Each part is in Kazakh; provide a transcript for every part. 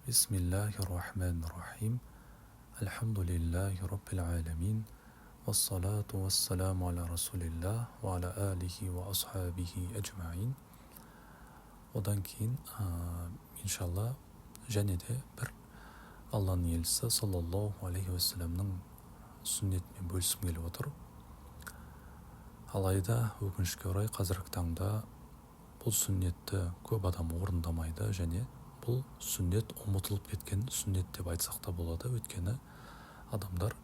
Bismillahirrahmanirrahim. Alhamdulillahi Rabbil alamin. Wassalatu wassalamu ala rasulillah wa ala alihi wa ashabihi ajma'in. Одан кейін иншалла және де бір Алланың елшісі саллаллаху алейхи уассаламның сүннетімен бөліскім келіп отыр. Алайда өкінішке орай қазіргі таңда бұл сүннетті көп адам орындамайды және бұл сүннет ұмытылып кеткен сүннет деп айтсақ та болады. Өйткені адамдар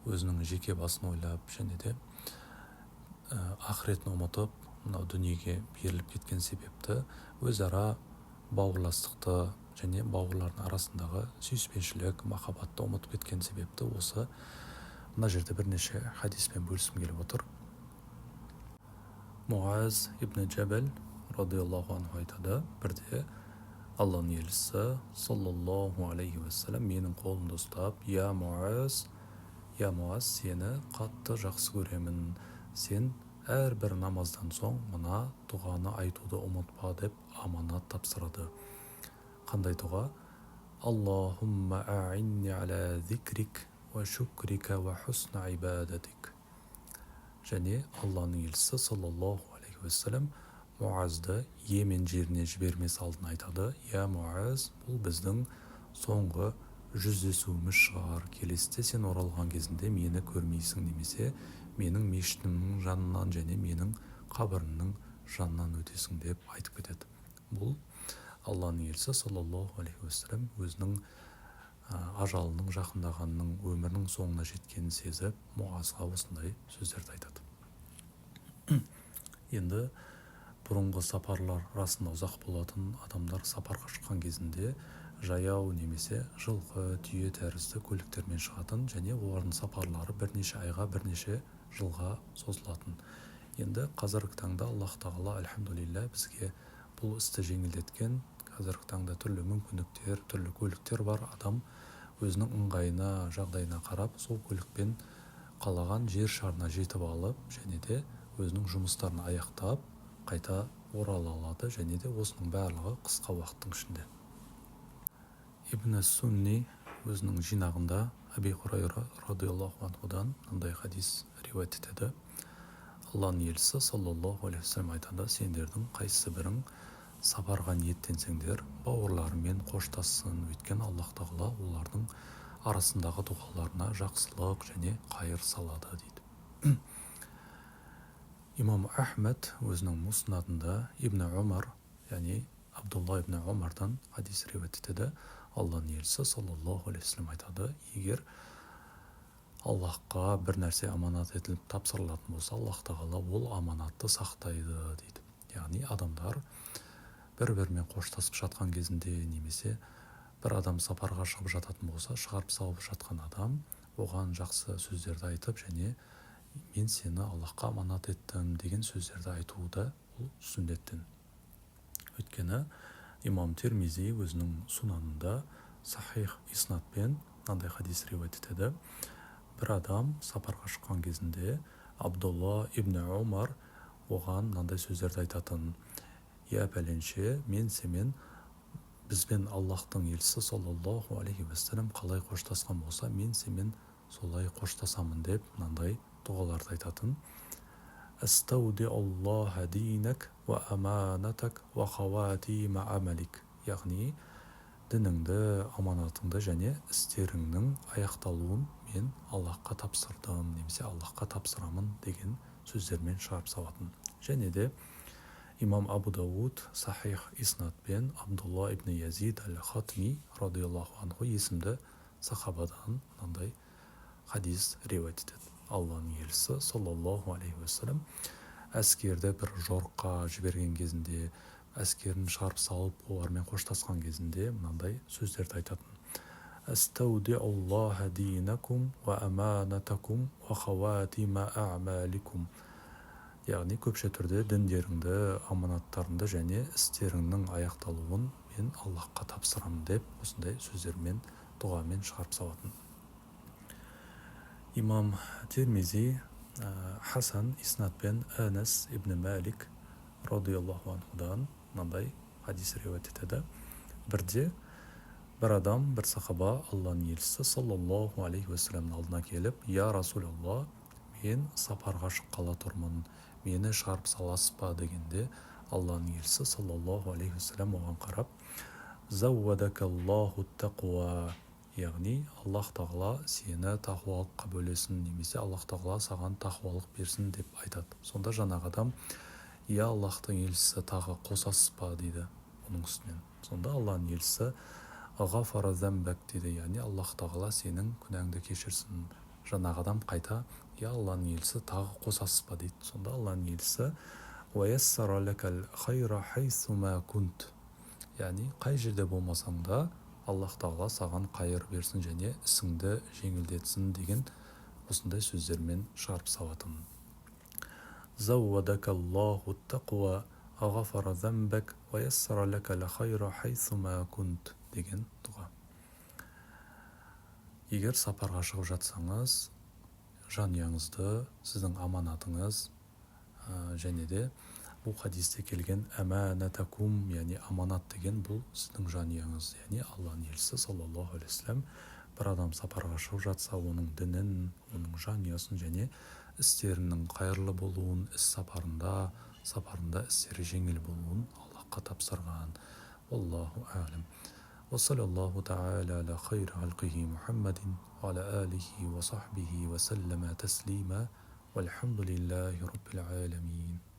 өзінің жеке басын ойлап және де ақыретін ұмытып, мынау дүниеге беріліп кеткен себепті өзара бауырластықты және бауырлардың арасындағы сүйіспеншілік, махаббатты ұмытып кеткен себепті осы мына жерде бірнеше хадиспен бөліскім келіп отыр. Муаз ибн Джабал радиаллаху анху айтады, бірде Алланың елшісі саллаллаху алейхи уассалам менің қолымды ұстап, я Муаз, сені қатты жақсы көремін, сен әрбір намаздан соң мына дұғаны айтуды ұмытпа деп аманат тапсырады. Қандай дұға? Аллахумма а'инни аля зикрик ва шукрика ва хусна ибадатик. Және Алланың елшісі саллаллаху алейхи уассалам Муазды Йемен жеріне жібермес алдын айтады. Я Муаз, бұл біздің соңғы жүздесуіміз шығар. Келесіде сен оралған кезінде мені көрмейсің, немесе менің мешітімнің жанынан және менің қабірімнің жанынан өтесің деп айтып кетеді. Бұл Алланың елшісі саллаллаху алейхи уассалам өзінің ажалының жақындағанының, өмірінің соңына жеткенін сезіп, Муазға осындай сөздерді айтады. Енді бұрынғы сапарлар расында ұзақ болатын адамдар сапарға шыққан кезінде жаяу немесе жылқы, түйе тәрізді көліктермен шығатын және олардың сапарлары бірнеше айға, бірнеше жылға созылатын. Енді қазіргі таңда Аллах тағала альхамдулилля бізге бұл істі жеңілдеткен. Қазіргі таңда түрлі мүмкіндіктер, түрлі көліктер бар. Адам өзінің ыңғайына, жағдайына қарап сол көлікпен қалаған жер шарына жетіп алып және де өзінің жұмыстарын аяқтап қайта орала алады және де осының барлығы қысқа уақыттың ішінде. Ибн Сунни өзінің жинағында Аби Хурайра радиаллаху анхудан мынандай хадис риуаят етеді. Алланың елшісі саллаллаху алейхи уассалам айтады, сендердің қайсы бірің сапарға ниеттенсеңдер, бауырларымен қоштассын, өйткені Аллах тағала олардың арасындағы дұғаларына жақсылық және қайыр салады дейді. Имам Ахмед өзінің муснадында Ибн Умар, яғни Абдулла ибн Умардан хадис риуаят етеді. Алланың елшісі саллаллаху алейхи уассалам айтады, егер Аллахқа бір нәрсе аманат етіліп тапсырылатын болса, Аллах тағала ол аманатты сақтайды дейді. Яғни адамдар бір-бірімен қоштасып жатқан кезінде немесе бір адам сапарға шығып жататын болса, шығарып салып жатқан адам оған жақсы сөздерді айтып және мен сені Аллахқа аманат еттім деген сөздерді айтуы да бұл сүннеттен. Өйткені имам Тирмизи өзінің сунанында сахих иснадпен мынандай хадис риуаят етеді. Бір адам сапарға шыққан кезінде Абдулла ибн Умар оған мынандай сөздерді айтатын: я пәленше, мен семен бізбен Аллахтың елшісі саллаллаху алейхи уассалам қалай қоштасқан болса, мен семен солай қоштасамын деп мынандай дұғаларды айтатын. Астауди Аллаха динак ва аманатак ва хаватима амалик. Яғни дініңді, аманатыңды және істеріңнің аяқталуын мен Аллахқа тапсырдым, немесе Аллахқа тапсырамын деген сөздермен шығарып салатын. Және де имам Абу Дауд сахих иснадпен Абдулла ибн Язид аль-Хатми радиаллаху анху есімді сахабадан мынандай хадис риуаят етеді. Алланың елшісі саллаллаху алейхи уассалам әскерді бір жорыққа жіберген кезінде, әскерін шығарып салып олармен қоштасқан кезінде мынандай сөздерді айтатын: Астауди Аллаха динакум ва аманатакум ва хаватима а'маликум. Яғни көпше түрде діндеріңді, аманаттарыңды және істеріңнің аяқталуын мен Аллахқа тапсырамын деп осындай сөздермен, дұғамен шығарып салатын. Имам Тирмизи Хасан иснадпен Анас ибн Малик радиаллаху анхудан мынандай хадис риуаят етеді. Бірде Bir adam, bir sahaba Allohning elchisi sallallohu alayhi vasallamning oldiga kelib, "Ya Rasululloh, men safarga chiqqala turman. Meni chiqarib salasizmi?" deganda Allohning elchisi sallallohu alayhi vasallam unga qarab, "Zavvadakallohu taqwa", ya'ni Alloh taolo seni taqvolikqa bo'lesin, nemisi Alloh taolo sagan taqvolik bersin deb aytadi. Sonda janagi odam, "Ya Allohning elchisi, tag'i qo'sasizmi?" dedi uning ustidan. Sonda Allohning elchisi "G'afara zambak" dedi, ya'ni Alloh taolo sening günahingni kechirsin. Janagi odam qayta, "Ya Allohning elchisi, tag'i qo'sasizmi?" dedi. Sonda Allohning elchisi "Va yassara lakal khayra haythu ma kunt", ya'ni qay yerda bo'lmasangda Alloh taolo sagan xayr bersin және isingni жеңілдетсін degan осындай сөздермен шығарып салатын. Заввадаkallohu taqwa g'afara zambak va yassara lakal khayra haythu ma kunt degan duo. Егер сапарға шығып жатсаңыз, жанұяңызды, сіздің аманатыңыз және де бұл хадисте келген әманатакум, яғни аманат деген бұл сіздің жанұяңыз, яғни Алланың елшісі саллаллаху алейхи вассалам бір адам сапарға шығып жатса, оның дінін, оның жанұясын және істерінің қайырлы болуын, сапарында істері жеңіл болуын Аллахқа тапсырған. Аллаху алим. Wa sallallahu ta'ala ala khayri halqihi Muhammadin wa ala alihi wa sahbihi wa sallama taslima walhamdulillahi rabbil alamin.